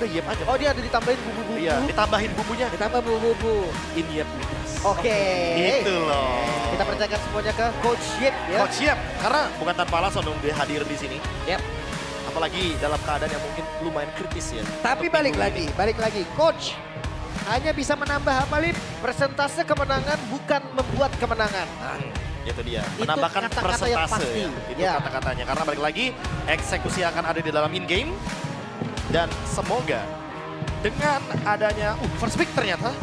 udah Yep aja. Oh, dia ada ditambahin bumbu-bumbu. Iya, ditambahin bumbunya. Ditambah bumbu-bumbu. In Yep Lucas. Oke. Gitu loh. Kita percayakan semuanya ke Coach Yip ya. Coach Yep, karena bukan tanpa alasan dong dia hadir di sini. Yep. Apalagi dalam keadaan yang mungkin lumayan kritis ya. Tapi Untuk balik minggu lagi. Coach hanya bisa menambah apa, Lip? Persentase kemenangan bukan membuat kemenangan. Itu dia, Itu menambahkan kata-kata yang persentase pasti. ya. Itu Ya. kata-katanya, karena balik lagi eksekusi akan ada di dalam in-game. Dan semoga dengan adanya, first pick ternyata,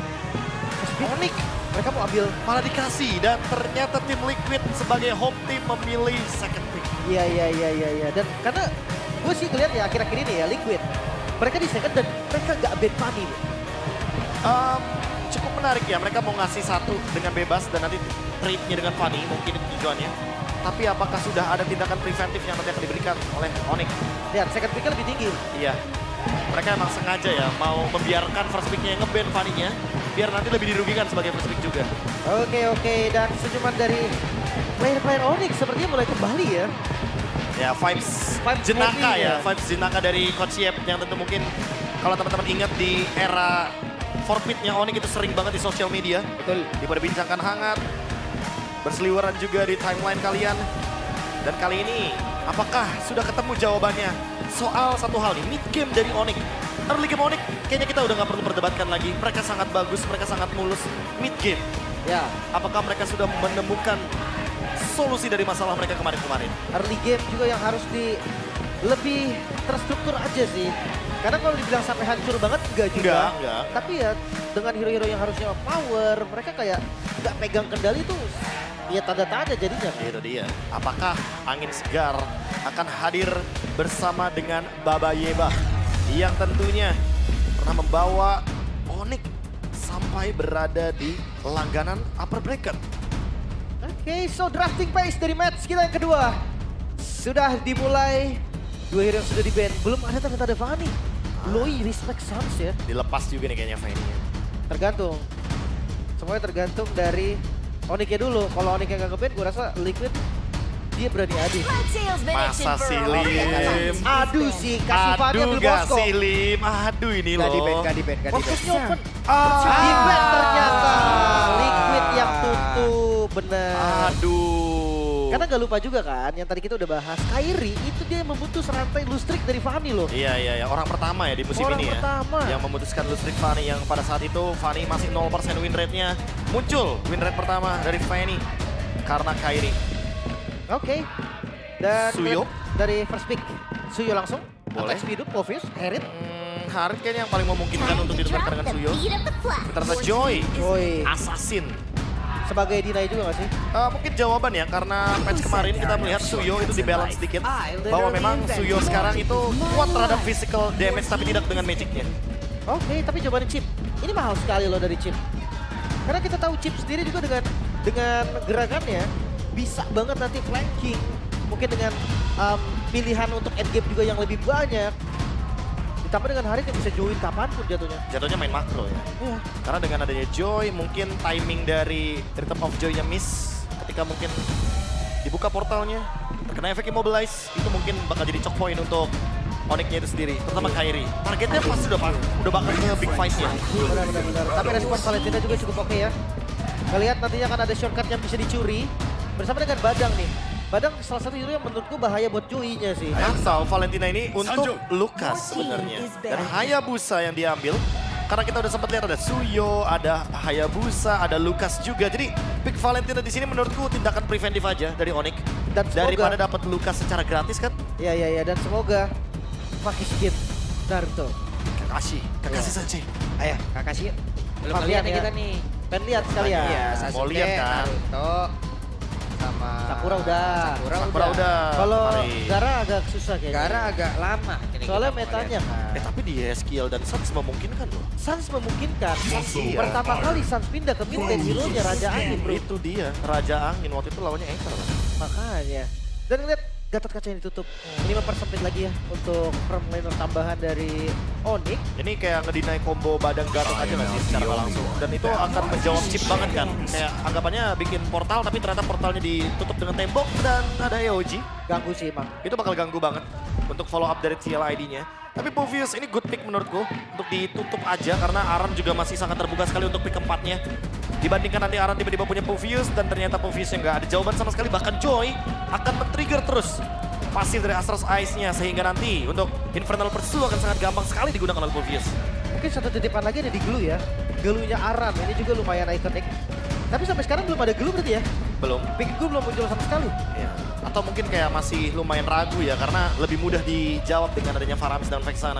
Onyx Mereka mau ambil. malah dikasih. Dan ternyata tim Liquid sebagai home team memilih second pick. Iya. Dan karena gue sih ngeliat ya akhir-akhir ini ya Liquid. Mereka di second dan mereka gak ban Fanny. Cukup menarik ya, mereka mau ngasih satu dengan bebas dan nanti trade-nya dengan Fanny, mungkin itu tujuannya. Tapi apakah sudah ada tindakan preventif yang nanti akan diberikan oleh Onyx? Lihat, second pick lebih tinggi. Iya, mereka emang sengaja ya mau membiarkan first pick-nya yang nge-ban Fanny-nya, biar nanti lebih dirugikan sebagai first pick juga. Oke. Dan senyuman dari player-player Onyx sepertinya mulai kembali ya. Ya, vibes Vibes jenaka happy ya, ya. vibes jenaka dari Coach Yep yang tentu mungkin kalau teman-teman ingat di era forfeit-nya Onyx itu sering banget di sosial media. Betul. Diperbincangkan hangat, berseliweran juga di timeline kalian. Dan kali ini, apakah sudah ketemu jawabannya soal satu hal nih, mid game dari Onyx. Early game Onyx, kayaknya kita udah nggak perlu perdebatkan lagi. Mereka sangat bagus, mereka sangat mulus. Mid game, Ya, apakah mereka sudah menemukan solusi dari masalah mereka kemarin-kemarin? early game juga yang harus lebih terstruktur aja sih. Karena kalau dibilang sampai hancur banget enggak juga. Enggak. Tapi ya dengan hero-hero yang harusnya power, mereka kayak nggak pegang kendali tuh. Ya tanda-tanda jadinya. Itu dia. Apakah angin segar akan hadir bersama dengan Baba Yeba yang tentunya pernah membawa Onyx sampai berada di langganan upper bracket. Oke, so drafting pace dari match kita yang kedua. Sudah dimulai. Dua hero yang sudah di-ban. Belum ada tanda-tanda Fanny. Loi respect Suns ya. Dilepas juga nih kayaknya Fanny-nya. Tergantung. Semuanya tergantung dari Onyx-nya dulu. Kalau Onyx yang gak nge-ban, gue rasa Liquid dia berani adu. Masa sih Lim? Aduh sih, kasih Fanny Aduh ambil gak Moskow. sih Lim? Aduh ini Gak loh. di-ban. Fokusnya open. Di-ban ternyata. Liquid yang tutup, bener. Aduh. Karena gak lupa juga kan, yang tadi kita udah bahas, Kairi itu dia memutus rantai lustrik dari Fanny loh. Iya. Orang pertama ya di musim Orang ini pertama. ya. Yang memutuskan lustrik Fanny yang pada saat itu Fanny masih 0% win rate-nya. Muncul win rate pertama dari Fanny karena Kairi. Oke. Dan Suyo? dari first pick. Suyo langsung. Boleh. Attack speed up, Movius, Herit. Harit kayaknya yang paling memungkinkan untuk ditukarkan dengan Suyo. Ternyata Joy, Assassin. Sebagai deny juga gak sih? Mungkin jawaban ya, karena patch kemarin kita melihat Suyo itu di balance sedikit. Bahwa memang Suyo sekarang itu kuat terhadap physical damage tapi tidak dengan magicnya. Oke, tapi jawabannya Chip. Ini mahal sekali loh dari Chip. Karena kita tahu Chip sendiri juga dengan gerakannya bisa banget nanti flanking. Mungkin dengan pilihan untuk endgame juga yang lebih banyak. Ditambah dengan Harit yang bisa join kapanpun jatuhnya. Jatuhnya main makro ya. Iya. Karena dengan adanya Joy, mungkin timing dari Return of Joy-nya miss. Ketika mungkin dibuka portalnya, terkena efek immobilize, itu mungkin bakal jadi choke point untuk Onyx-nya itu sendiri. Terutama Kairi. Targetnya pasti udah bakal ke big fight-nya. Benar. Tapi respon Valentina juga cukup oke ya. Ngelihat nantinya akan ada shortcut yang bisa dicuri. Bersama dengan Badang nih. Badang salah satu hero yang menurutku bahaya buat Joey-nya sih. Atau Valentina ini untuk Lucas sebenarnya. Dan Hayabusa yang diambil. Karena kita udah sempat lihat ada Suyo, ada Hayabusa, ada Lucas juga. Jadi pick Valentina di sini menurutku tindakan preventif aja dari Onyx. Dan semoga, daripada dapat Lucas secara gratis kan. Iya. Dan semoga pakai skin Naruto. Kakashi saja. Ayo, Kakashi yuk. Belum Kalian ngeliat nih ya. kita nih. Pengen lihat sekalian. Iya, Mau Sasuke, lihat kan? Naruto, sama Sakura udah. Sakura udah. Kalau kemarin. Gara agak susah kayaknya. Gara agak lama. ini Soalnya kita mau metanya lihat. kan. Tapi di skill dan Suns memungkinkan loh. Suns memungkinkan. Iya. Pertama kali Suns pindah ke mid lane, hero-nya Raja Angin bro. Itu dia, Raja Angin waktu itu lawannya Anchor kan. Makanya. Dan ngeliat Gatot Kaca yang ditutup. Ini mempersempit lagi ya untuk front laner tambahan dari Onyx. Ini kayak ngedinai combo Badang Gatot aja nggak sih secara nggak langsung. Dan itu akan menjawab chip banget kan. Kayak anggapannya bikin portal tapi ternyata portalnya ditutup dengan tembok dan ada EOG. Ganggu sih emang. Itu bakal ganggu banget. untuk follow up dari TLID-nya. Tapi Povius ini good pick menurutku untuk ditutup aja karena Aran juga masih sangat terbuka sekali untuk pick keempatnya. Dibandingkan nanti Aran tiba-tiba punya Povius dan ternyata Povius yang nggak ada jawaban sama sekali. Bahkan Joy akan men-trigger terus pasif dari Astra's Ice-nya sehingga nanti untuk Infernal Pursuit akan sangat gampang sekali digunakan oleh Povius. Mungkin satu titipan lagi ada di Glue ya. Glue-nya Aran ini juga lumayan ikonik. Tapi sampai sekarang belum ada Glue berarti ya? Belum. Pick Glue belum muncul sama sekali. Ya. Atau mungkin kayak masih lumayan ragu ya karena lebih mudah dijawab dengan adanya Faramis dan Vexana.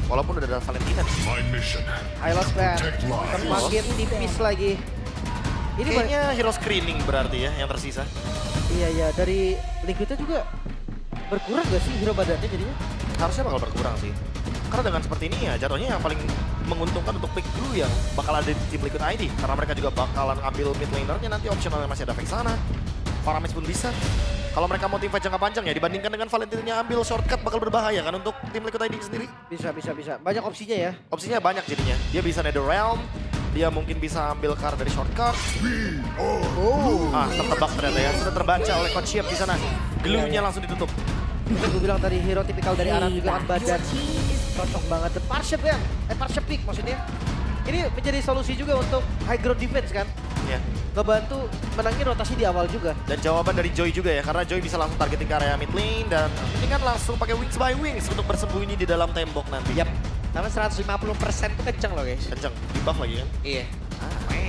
Walaupun udah ada Valentina. My mission. Hylos Band semakin tipis lagi. Ini Kayaknya hero screening berarti ya yang tersisa. iya dari Liquidnya juga berkurang gak sih hero badannya jadinya? Harusnya bakal berkurang sih. Karena dengan seperti ini ya jatuhnya yang paling menguntungkan untuk pick Blue yang bakal ada di tim Liquid ID. Karena mereka juga bakalan ambil mid laner-nya nanti optionalnya masih ada Vexana. Faramis pun bisa. Kalau mereka mau tim fight jangka panjang ya dibandingkan dengan Valentina ambil shortcut bakal berbahaya kan untuk tim Liquid ID sendiri. Bisa. Banyak opsinya ya. Opsinya banyak jadinya. Dia bisa Netherrealm, dia mungkin bisa ambil card dari shortcut. Tertebak ternyata ya. Sudah terbaca oleh Coach Chiep di sana. Glue-nya langsung ditutup. Itu gue bilang tadi hero tipikal dari Aran juga kan badan. Cocok banget. Partial ya. Partial pick maksudnya. Ini menjadi solusi juga untuk high ground defense kan. Ya. Ngebantu menangin rotasi di awal juga. Dan jawaban dari Joy juga ya, karena Joy bisa langsung targeting ke area mid lane dan ini kan langsung pakai wings by wings untuk bersembunyi di dalam tembok nanti. Yap. Karena 150% tuh kenceng loh guys. Kenceng, di buff lagi kan. Iya.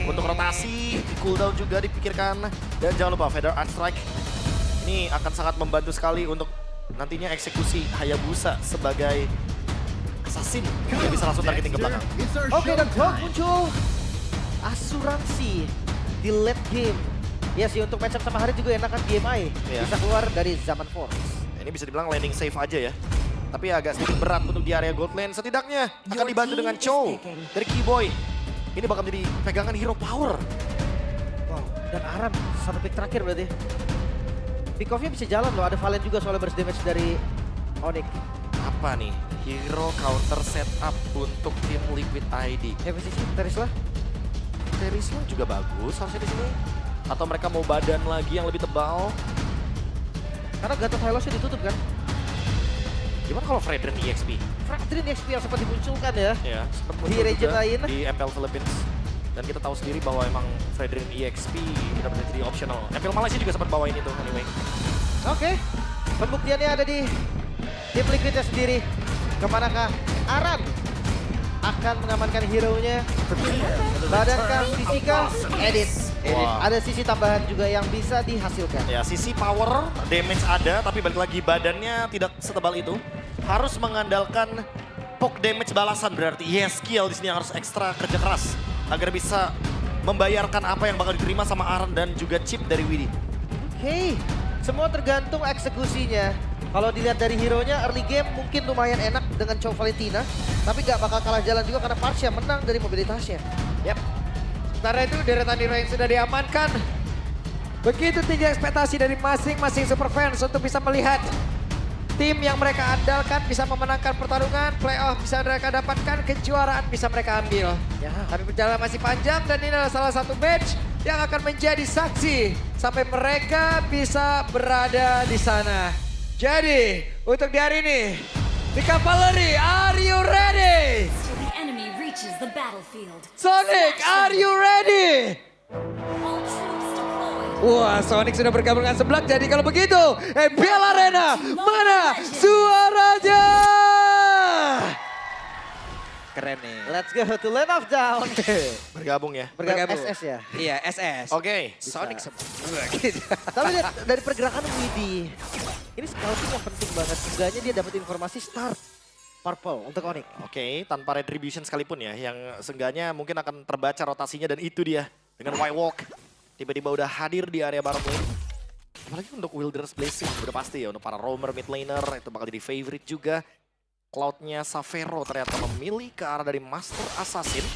Untuk rotasi, di cooldown juga dipikirkan. Dan jangan lupa Feather Art Strike. Ini akan sangat membantu sekali untuk nantinya eksekusi Hayabusa sebagai assassin. Dia bisa langsung targeting ke belakang. Oke, dan Cloud muncul. Asuransi di late game. Ya sih, untuk matchup sama Hari juga enakan GMI. Iya. Bisa keluar dari Zaman Force. Ini bisa dibilang landing safe aja ya. Tapi agak sedikit berat untuk di area gold lane. Setidaknya akan dibantu dengan Chow dari Keyboy. Ini bakal menjadi pegangan hero power. Wow, dan Aram satu pick terakhir berarti. Pick off-nya bisa jalan loh, ada Valen juga soalnya burst damage dari Onyx. Apa nih? Hero counter setup untuk tim Liquid ID. FCC, Terisla. Terisla juga bagus harusnya di sini. Atau mereka mau badan lagi yang lebih tebal. Karena Gatot Hylos-nya ditutup kan. Gimana kalau Fredrin EXP? Fredrin XP yang sempat dimunculkan ya. Ya, sempat Di muncul region juga lain. di MPL Philippines. Dan kita tahu sendiri bahwa emang Fredrin EXP benar-benar jadi optional. MPL Malaysia juga sempat bawain itu anyway. Oke, pembuktiannya ada di tim Liquidnya sendiri. Kemanakah Aran akan mengamankan hero-nya? Badankah, sisikah? Edit. Wow. Ada sisi tambahan juga yang bisa dihasilkan. Ya, sisi power, damage ada, tapi balik lagi badannya tidak setebal itu. Harus mengandalkan poke damage balasan berarti. Yes, skill di sini yang harus ekstra kerja keras agar bisa membayarkan apa yang bakal diterima sama Aran dan juga chip dari Widdy. Oke, semua tergantung eksekusinya. Kalau dilihat dari hero-nya, early game mungkin lumayan enak dengan Chow Valentina. Tapi gak bakal kalah jalan juga karena Parsia menang dari mobilitasnya. Yap. Sementara itu deretan hero yang sudah diamankan. Begitu tinggi ekspektasi dari masing-masing super fans untuk bisa melihat tim yang mereka andalkan bisa memenangkan pertarungan, playoff bisa mereka dapatkan, kejuaraan bisa mereka ambil. Ya. Tapi perjalanan masih panjang dan ini adalah salah satu match yang akan menjadi saksi sampai mereka bisa berada di sana. Jadi, untuk di hari ini, The Cavalry, are you ready? Till the enemy reaches the battlefield. Sonic, are you ready? All troops deployed. Wah, Sonic sudah bergabung dengan seblak. Jadi kalau begitu, MPL Arena, mana suaranya? Keren nih. Let's go to Land of Down. Bergabung ya. Bergabung SS ya. Iya, SS. Oke. Sonic seblak. Tapi lihat dari pergerakan Widdy, ini scouting yang penting banget. Seenggaknya dia dapat informasi start purple untuk Onyx. Oke, tanpa retribution sekalipun ya, yang seenggaknya mungkin akan terbaca rotasinya dan itu dia. Dengan White Walk, tiba-tiba udah hadir di area bottom lane. Apalagi untuk Wilderness Blessing, udah pasti ya untuk para roamer mid laner, itu bakal jadi favorite juga. Cloud-nya Savero ternyata memilih ke arah dari Master Assassin,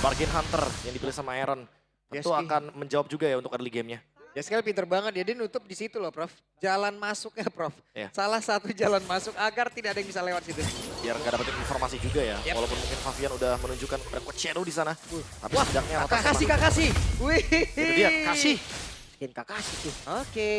Bargain Hunter yang dipilih sama Aaron. Tentu Yes, akan menjawab juga ya untuk early game-nya. Ya sekali pinter banget ya, dia nutup di situ loh Prof. Jalan masuknya Prof. Iya. Salah satu jalan masuk agar tidak ada yang bisa lewat situ. Biar nggak dapetin informasi juga ya, Yep. walaupun mungkin Fabian udah menunjukkan kepada Coach Shadow di sana. Tapi setidaknya Kakak rotasi kasih, masuk. kakak kasih. Wih. Itu dia, kasih. Skin Kakashi tuh. Oke.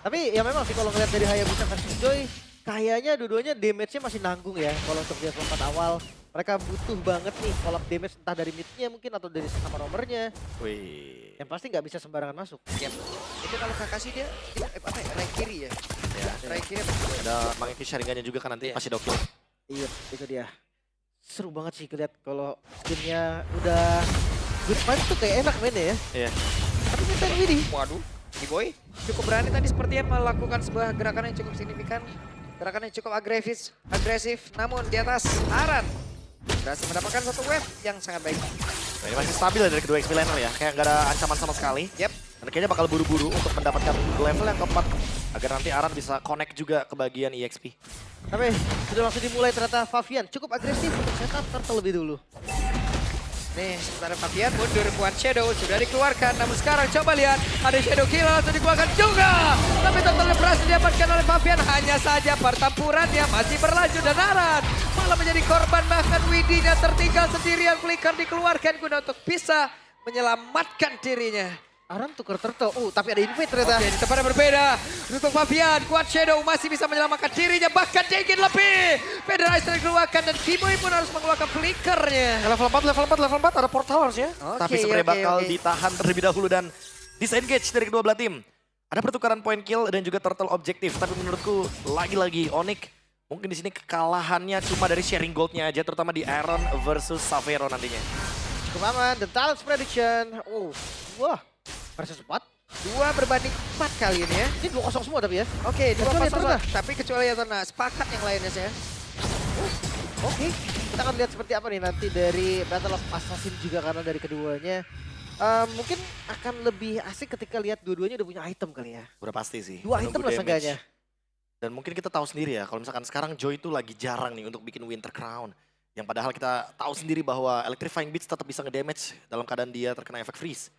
Tapi ya memang sih kalau ngeliat dari Hayabusa versus Joy, kayaknya dua-duanya damage-nya masih nanggung ya. Kalau untuk dia lompat awal, mereka butuh banget nih collab damage entah dari mid-nya mungkin atau dari sama romernya. Wih. Yang pasti nggak bisa sembarangan masuk. Yap. Itu kalau Kakashi dia apa ya? Rai kiri ya. Ya, Rai kiri. ada mengikuti sharingannya juga kan nanti masih dokil. Iya, itu dia. Seru banget sih lihat kalau timnya udah good fight tuh kayak enak mainnya ya. Iya. Tapi kita ini Waduh, Kiboy cukup berani tadi sepertinya melakukan sebuah gerakan yang cukup signifikan. Gerakan yang cukup agresif. Namun di atas Aran berhasil mendapatkan satu wave yang sangat baik. Nah, ini masih stabil ya dari kedua XP laner ya. Kayak nggak ada ancaman sama sekali. Yap. Dan kayaknya bakal buru-buru untuk mendapatkan level yang keempat. Agar nanti Aran bisa connect juga ke bagian EXP. tapi sudah langsung dimulai ternyata Favian cukup agresif untuk setup turtle lebih dulu. Nih, sementara Fabian mundur buat Shadow sudah dikeluarkan. Namun sekarang coba lihat, ada Shadow Kill langsung dikeluarkan juga. Tapi totalnya berhasil didapatkan oleh Fabian. Hanya saja pertempurannya masih berlanjut dan Aran malah menjadi korban. Bahkan Widinya tertinggal sendirian. Flicker dikeluarkan guna untuk bisa menyelamatkan dirinya. Aran tuker turtle. Tapi ada invade ternyata. Oke, di tempat yang berbeda. Untuk Fabian, kuat Shadow masih bisa menyelamatkan dirinya. Bahkan Degin lebih. Federation dikeluarkan dan Kiboy pun harus mengeluarkan flickernya. Level 4 ada portal harusnya. Oke, Tapi sebenarnya oke, bakal oke. ditahan terlebih dahulu dan disengage dari kedua belah tim. Ada pertukaran point kill dan juga turtle objektif. Tapi menurutku lagi-lagi Onyx mungkin di sini kekalahannya cuma dari sharing goldnya aja. Terutama di Aaron versus Savero nantinya. Cukup aman. The Talents Prediction. Wah. Versus 4. 2 berbanding 4 kali ini ya. Ini 2-0 semua tapi ya. Oke, 2 Kecuali pasang Yatona. tapi kecuali Yatona. Sepakat yang lainnya saya. Oke. Kita akan lihat seperti apa nih nanti dari Battle of Assassin juga karena dari keduanya. Mungkin akan lebih asik ketika lihat dua-duanya udah punya item kali ya. Udah pasti sih. 2 Menunggu item lah damage. seenggaknya. Dan mungkin kita tahu sendiri ya, kalau misalkan sekarang Joy itu lagi jarang nih untuk bikin Winter Crown. Yang padahal kita tahu sendiri bahwa Electrifying Beats tetap bisa ngedamage dalam keadaan dia terkena efek freeze.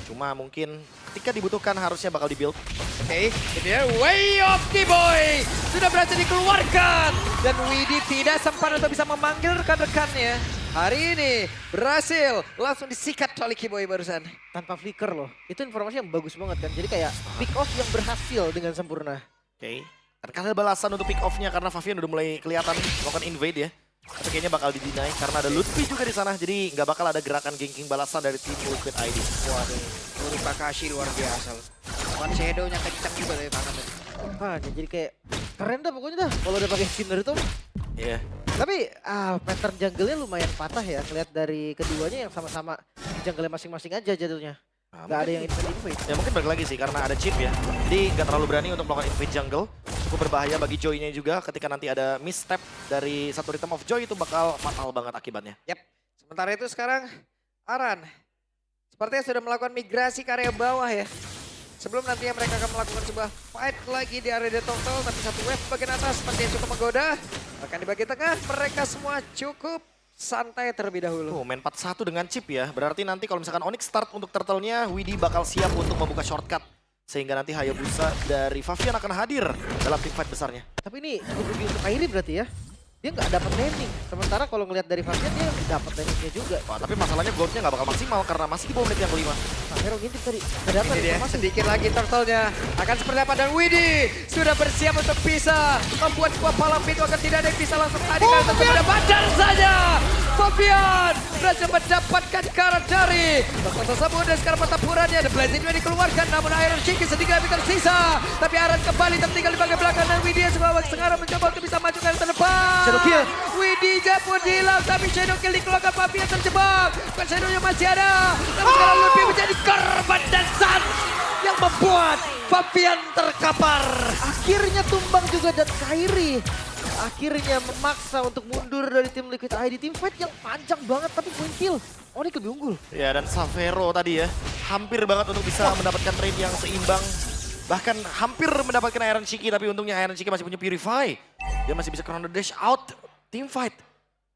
Cuma mungkin ketika dibutuhkan harusnya bakal dibuild. Oke, ini dia Way of Kiboy. Sudah berhasil dikeluarkan. Dan Widi tidak sempat untuk bisa memanggil rekan-rekannya. Hari ini berhasil langsung disikat oleh Kiboy barusan. Tanpa flicker loh. Itu informasi yang bagus banget kan. Jadi kayak pick off yang berhasil dengan sempurna. Oke. Dan karena ada balasan untuk pick off-nya karena Favian udah mulai kelihatan melakukan invade ya. Tapi kayaknya bakal di-deny karena ada Lutfi juga di sana. Jadi nggak bakal ada gerakan ganking balasan dari tim Liquid ID. Waduh, Nuri Kakashi luar biasa loh. One Shadow-nya kencang juga dari tangan. Jadi kayak keren dah pokoknya dah. Kalau udah pakai spinner itu. Iya. Tapi pattern jungle-nya lumayan patah ya. Lihat dari keduanya yang sama-sama di jungle masing-masing aja jatuhnya. Nah, Gak ada mungkin- yang invade-invade. Ya mungkin balik lagi sih karena ada chip ya. Jadi nggak terlalu berani untuk melakukan invade jungle. Cukup berbahaya bagi Joy-nya juga ketika nanti ada misstep dari satu Rhythm of Joy itu bakal fatal banget akibatnya. Yap. Sementara itu sekarang Aran sepertinya sudah melakukan migrasi ke area bawah ya. Sebelum nantinya mereka akan melakukan sebuah fight lagi di area Turtle, tapi satu wave bagian atas sepertinya cukup menggoda. Bahkan di bagian tengah mereka semua cukup santai terlebih dahulu. Main 4-1 dengan chip ya. Berarti nanti kalau misalkan Onyx start untuk turtle-nya, Widi bakal siap untuk membuka shortcut. Sehingga nanti Hayabusa dari Favian akan hadir dalam tim fight besarnya. Tapi ini cukup rugi untuk Kairi berarti ya. Dia nggak dapat landing. Sementara kalau ngelihat dari Favian dia dapat landingnya juga. Wah, tapi masalahnya goldnya nggak bakal maksimal karena masih di bawah menit yang kelima. Nah, Hero ngintip tadi. Nggak dapat Ini dia informasi. sedikit lagi turtle-nya akan seperti apa dan Widi sudah bersiap untuk bisa membuat sebuah palang pintu agar tidak ada yang bisa langsung hadir karena berbeda badan saja. Fabian berhasil mendapatkan karat dari Dokter tersebut dan sekarang pertempurannya ada blazing juga dikeluarkan namun Iron Shiki sedikit lebih tersisa tapi Aran kembali tertinggal di bagian belakang dan Widya sebuah sekarang mencoba untuk bisa maju ke arah depan. Shadow kill. Widya pun hilang tapi Shadow kill dikeluarkan Fabian terjebak. Bukan Shadow-nya masih ada namun sekarang lebih menjadi korban dan Sun yang membuat Fabian terkapar. Akhirnya tumbang juga dan Kairi. Akhirnya memaksa untuk mundur dari tim Liquid ID. Tim fight yang panjang banget tapi point kill. Onyx lebih unggul. Ya dan Savero tadi ya, hampir banget untuk bisa mendapatkan trade yang seimbang. Bahkan hampir mendapatkan Iron Shiki, tapi untungnya Iron Shiki masih punya Purify. Dia masih bisa Chrono Dash out team fight.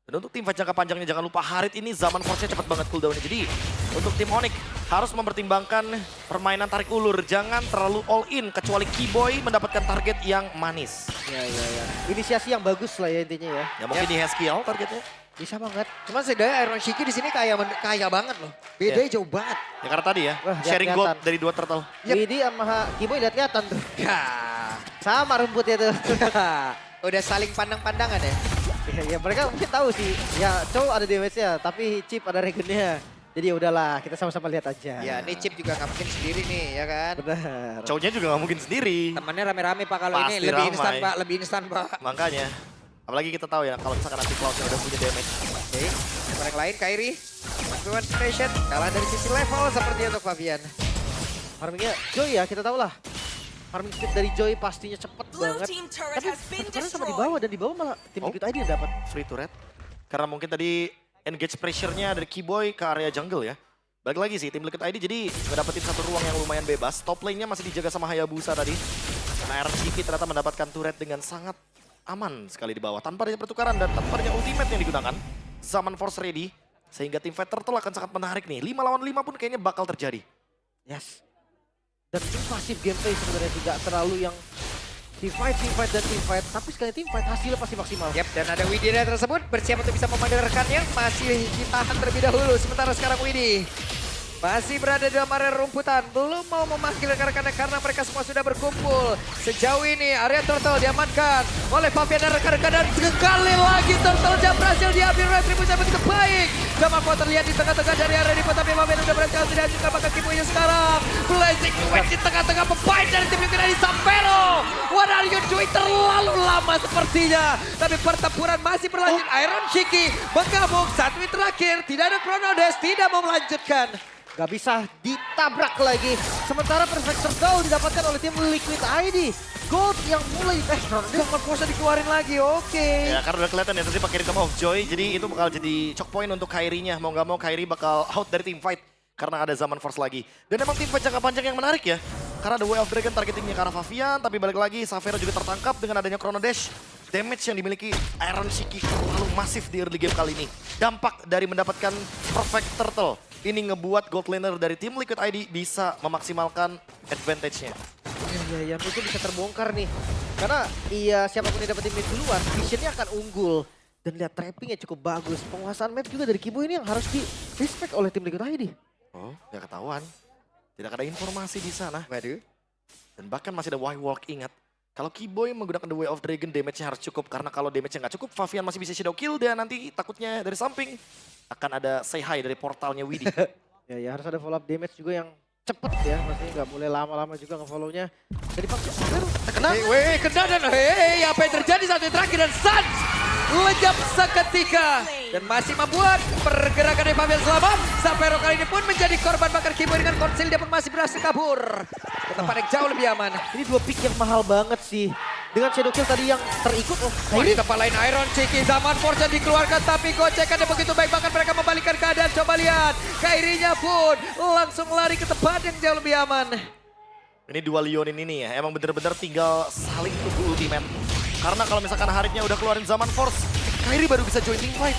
Dan untuk tim fight jangka panjangnya jangan lupa Harit ini zaman force-nya cepat banget cooldown-nya. Jadi untuk tim Onyx harus mempertimbangkan permainan tarik ulur. Jangan terlalu all in kecuali Kiboy mendapatkan target yang manis. Ya. Inisiasi yang bagus lah ya intinya ya. Ya mungkin di Haskill targetnya. Bisa banget. Cuman setidaknya Iron Shiki di sini kaya banget loh. Bedanya jauh banget. Ya karena tadi ya, Wah, sharing kelihatan. gold dari dua turtle. Yep. Widi sama Kiboy lihat kelihatan tuh. Ya. Sama rumputnya tuh. Udah saling pandang-pandangan ya. Ya mereka mungkin tahu sih. Ya Chow ada damage-nya, tapi Chip ada regennya. Jadi ya udahlah, kita sama-sama lihat aja. Ya, ini Chip juga nggak mungkin sendiri nih, ya kan? Benar. Chow-nya juga nggak mungkin sendiri. Temannya rame-rame Pak kalau Pasti ini lebih instan ramai. Pak, lebih instan Pak. Makanya. Apalagi kita tahu ya kalau misalkan nanti Cloud-nya udah punya damage. Oke, yang lain Kairi. Everyone Station kalah dari sisi level seperti untuk Fabian. Farmingnya Joy ya, kita tahu lah. Farming speed dari Joy pastinya cepet Blue banget. team turret Tapi has been pertukaran sama di destroyed. bawah, dan di bawah malah tim Oh. Liquid ID yang dapat. Free turret. Karena mungkin tadi engage pressure-nya dari Keyboy ke area jungle ya. Balik lagi sih, tim Liquid ID jadi ngedapetin satu ruang yang lumayan bebas. Top lane-nya masih dijaga sama Hayabusa tadi. Karena RCP ternyata mendapatkan turret dengan sangat aman sekali di bawah. Tanpa adanya pertukaran dan tanpa adanya ultimate yang digunakan. Zaman Force ready. Sehingga tim Fight Turtle akan sangat menarik nih. 5 lawan 5 pun kayaknya bakal terjadi. Yes. Dan invasif gameplay sebenarnya tidak terlalu yang team fight, dan team fight. Tapi sekali team fight hasilnya pasti maksimal. Yap, dan ada Widira tersebut bersiap untuk bisa memanggil rekannya. Masih ditahan terlebih dahulu. Sementara sekarang Widi masih berada di dalam area rumputan. Belum mau memanggil rekan-rekannya karena mereka semua sudah berkumpul. Sejauh ini area Turtle diamankan oleh Fabian dan rekan-rekan. Dan sekali lagi Turtle berhasil diambil retribusi yang begitu baik. Zaman Potter terlihat di tengah-tengah dari area Dipo. Tapi Fabian sudah berhasil dihancurkan maka Kimunya sekarang. Blazing Wave di tengah-tengah pemain dari tim Liquid ID Sampero. What are you doing? Terlalu lama sepertinya. Tapi pertempuran masih berlanjut. Iron Shiki menggabung 1 menit terakhir. Tidak ada Chrono Dash, tidak mau melanjutkan. Gak bisa ditabrak lagi. Sementara Perfect Circle didapatkan oleh tim Liquid ID. Gold yang mulai Jangan puasa dikeluarin lagi, oke. Ya karena udah kelihatan ya tadi pakai Rhythm of Joy. Jadi itu bakal jadi choke point untuk Kairi-nya. Mau nggak mau Kairi bakal out dari team fight. Karena ada Zaman Force lagi. Dan emang team fight jangka panjang yang menarik ya. Karena ada Way of Dragon targetingnya ke arah Favian. Tapi balik lagi Savera juga tertangkap dengan adanya Chrono Dash. Damage yang dimiliki Iron Shiki terlalu masif di early game kali ini. Dampak dari mendapatkan Perfect Turtle. Ini ngebuat gold laner dari tim Liquid ID bisa memaksimalkan advantage-nya. Ya, itu bisa terbongkar nih. Karena iya siapapun yang dapetin mid duluan, visionnya akan unggul. Dan lihat trappingnya cukup bagus. Penguasaan map juga dari Kibo ini yang harus di respect oleh tim Liquid ID. Oh, nggak ketahuan. Tidak ada informasi di sana. Waduh. Dan bahkan masih ada White Walk, ingat. Kalau Keyboy menggunakan The Way of Dragon, damage-nya harus cukup. Karena kalau damage-nya nggak cukup, Favian masih bisa shadow kill. Dan nanti takutnya dari samping akan ada say hi dari portalnya Widi. Ya harus ada follow up damage juga yang cepet ya. Maksudnya nggak boleh lama-lama juga nge-follow-nya. Jadi paksa Savero terkena. Weh, kena dan hei, apa yang terjadi saat yang terakhir dan Suns lejap seketika dan masih membuat pergerakan dari Fabian selamat. Sampero kali ini pun menjadi korban bakar Kibo dengan konsil, dia pun masih berhasil kabur ke tempat yang jauh lebih aman. Ini 2 pick yang mahal banget sih. Dengan shadow kill tadi yang terikut. Oh, Oh, di tempat lain Iron Chiki, Zaman Force dikeluarkan tapi gocekannya begitu baik. Bahkan mereka membalikkan keadaan, coba lihat. Kairinya pun langsung lari ke tempat yang jauh lebih aman. Ini dua Leonin ini ya, emang bener-bener tinggal saling tunggu ultimate. Karena kalau misalkan Haritnya udah keluarin Zaman Force, Kairi baru bisa join team fight.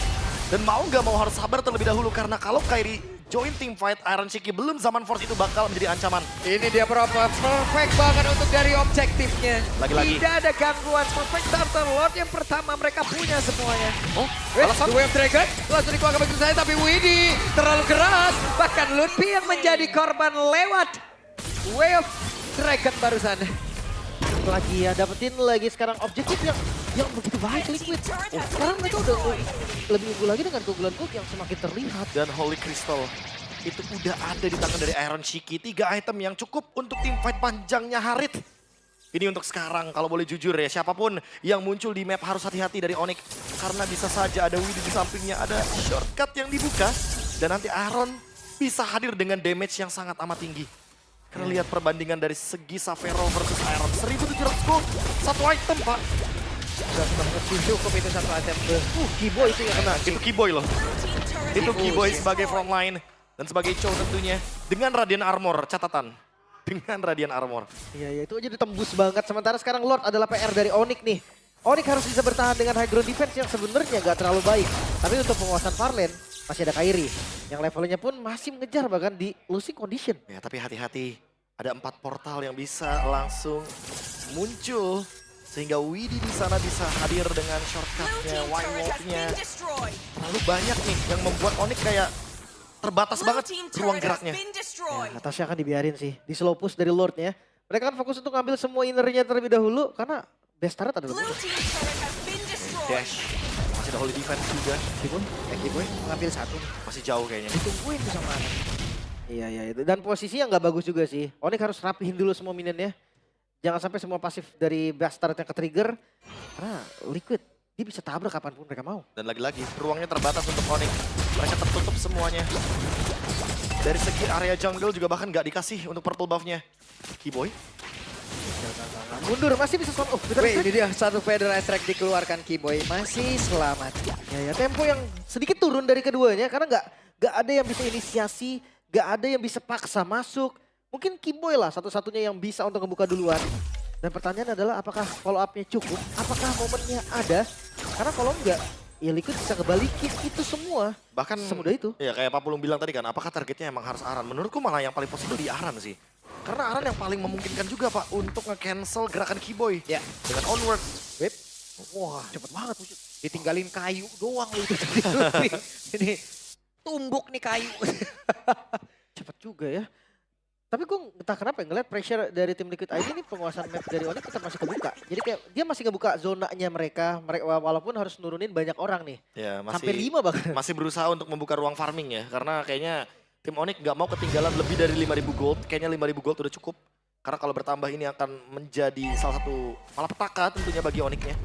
Dan mau nggak mau harus sabar terlebih dahulu karena kalau Kairi join team fight, Iron Shiki belum Zaman Force itu bakal menjadi ancaman. Ini dia perfect banget untuk dari objektifnya. Lagi-lagi. Tidak ada gangguan, perfect starter Lord yang pertama mereka punya semuanya. Oh, The Way of Dragon langsung dikeluarkan begitu saja tapi Widi terlalu keras. Bahkan Lutfi yang menjadi korban lewat Way of Dragon barusan. lagi ya, dapetin lagi sekarang objektif yang begitu baik Liquid. Oh, sekarang mereka udah lebih unggul lagi dengan keunggulan Cook yang semakin terlihat. dan Holy Crystal itu udah ada di tangan dari Iron Shiki. 3 item yang cukup untuk tim fight panjangnya Harit. Ini untuk sekarang, kalau boleh jujur ya, siapapun yang muncul di map harus hati-hati dari Onyx. Karena bisa saja ada Widi di sampingnya, ada shortcut yang dibuka. Dan nanti Aaron bisa hadir dengan damage yang sangat amat tinggi. Karena lihat perbandingan dari segi Savero versus Aaron. 1700 gold, 1 item pak. Cukup itu satu item. Kibo itu yang kena. Itu Keyboy loh. Itu Keyboy sebagai frontline. Dan sebagai Chow tentunya. Dengan Radiant Armor, catatan. Dengan Radiant Armor. Iya, itu aja ditembus banget. Sementara sekarang Lord adalah PR dari Onyx nih. Onyx harus bisa bertahan dengan high ground defense yang sebenarnya gak terlalu baik. Tapi untuk penguasaan Farlane masih ada Kairi. Yang levelnya pun masih mengejar bahkan di losing condition. Ya tapi hati-hati. Ada 4 portal yang bisa langsung muncul. Sehingga Widi di sana bisa hadir dengan shortcutnya, White Walk-nya. Terlalu banyak nih yang membuat Onyx kayak terbatas banget ruang geraknya. Ya, atasnya akan dibiarin sih. Di slow push dari Lord ya. Mereka kan fokus untuk ngambil semua innernya terlebih dahulu karena best turret adalah Blue musuh. team's turret has been destroyed. Dash. Masih ada holy defense juga. Kiboy ngambil satu. Masih jauh kayaknya. Ditungguin tuh sama Anak. Iya itu. Dan posisi yang nggak bagus juga sih. Onyx harus rapihin dulu semua minionnya. Jangan sampai semua pasif dari best turret yang ke-trigger. Karena Liquid dia bisa tabrak kapanpun mereka mau. Dan lagi-lagi ruangnya terbatas untuk Onyx. Mereka tertutup semuanya. Dari segi area jungle juga bahkan nggak dikasih untuk purple buff-nya. Kiboy. Mundur masih bisa sound off. Wih, ini dia satu Feather Strike dikeluarkan Kiboy. Masih selamat. Ya tempo yang sedikit turun dari keduanya karena nggak ada yang bisa inisiasi, nggak ada yang bisa paksa masuk. Mungkin Kiboy lah satu-satunya yang bisa untuk membuka duluan. Dan pertanyaan adalah apakah follow up-nya cukup? Apakah momennya ada? Karena kalau enggak, ya Liquid bisa kebalikin itu semua. Bahkan Semudah itu. Ya kayak Pak Pulung bilang tadi kan, apakah targetnya emang harus Aran? Menurutku malah yang paling possible di Aran sih. Karena Aran yang paling memungkinkan juga Pak untuk nge-cancel gerakan Kiboy. Ya. Dengan onward. Whip. Wah cepet banget wujud. Ditinggalin kayu doang lu itu. Ini tumbuk nih kayu. Cepet juga ya. Tapi gue entah kenapa ya, ngeliat pressure dari tim Liquid ID ini penguasaan map dari Onyx tetap masih kebuka. Jadi kayak dia masih ngebuka zonanya mereka walaupun harus nurunin banyak orang nih. Ya Sampai 5 bahkan. masih berusaha untuk membuka ruang farming ya. Karena kayaknya tim Onyx nggak mau ketinggalan lebih dari 5.000 gold. Kayaknya 5.000 gold udah cukup. Karena kalau bertambah ini akan menjadi salah satu malapetaka tentunya bagi Onyx-nya.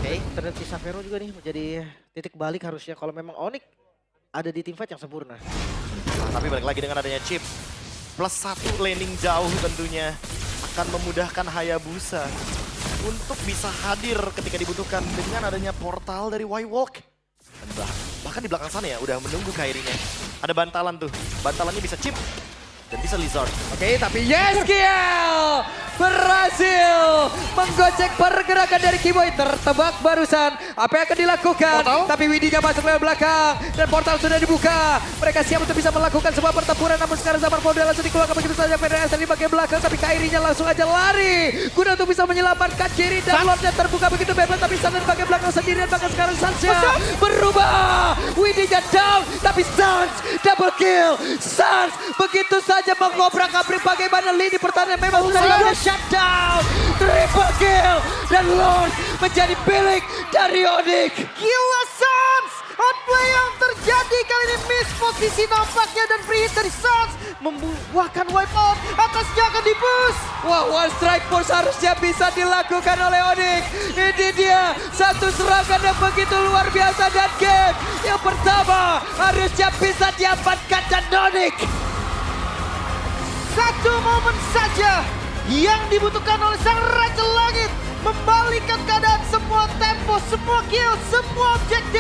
Oke, ternyata Xavero juga nih menjadi titik balik harusnya kalau memang Onyx ada di teamfight yang sempurna. Nah, tapi balik lagi dengan adanya chip. Plus 1 laning jauh tentunya akan memudahkan Hayabusa untuk bisa hadir ketika dibutuhkan dengan adanya portal dari Y-Walk. Dan bahkan di belakang sana ya udah menunggu Kairinya. Ada bantalan tuh, bantalannya bisa chip dan bisa Lizard. Oke, tapi Yeskiel berhasil menggocek pergerakan dari Kiboy. Tertebak barusan. Apa yang akan dilakukan? Portal? Tapi Widinya masuk lewat belakang. Dan portal sudah dibuka. Mereka siap untuk bisa melakukan sebuah pertempuran. Namun sekarang Zamar Powder langsung dikeluarkan begitu saja. Feather di bagian belakang. Tapi Kairinya langsung aja lari. Guna untuk bisa menyelamatkan kiri. Dan Lordnya terbuka begitu bebas. Tapi Sun di bagian belakang sendirian. Bahkan sekarang Sunsnya berubah. Widinya down. Tapi Suns double kill. Suns begitu saja mengobrak-abrik bagaimana lini pertahanan. Memang sudah ada shutdown. Triple kill. Dan Lord menjadi milik dari Onyx. Gila Suns! Outplay yang terjadi kali ini miss posisi nampaknya dan free hit dari Suns membuahkan wipe out. Atasnya akan di-boost. Wah, one strike force harusnya bisa dilakukan oleh Onyx. Ini dia satu serangan yang begitu luar biasa dan game yang pertama harusnya bisa diamankan dan Onyx. Satu momen saja yang dibutuhkan oleh sang Raja Langit. Membalikan keadaan semua tempo, semua kill, semua objektif.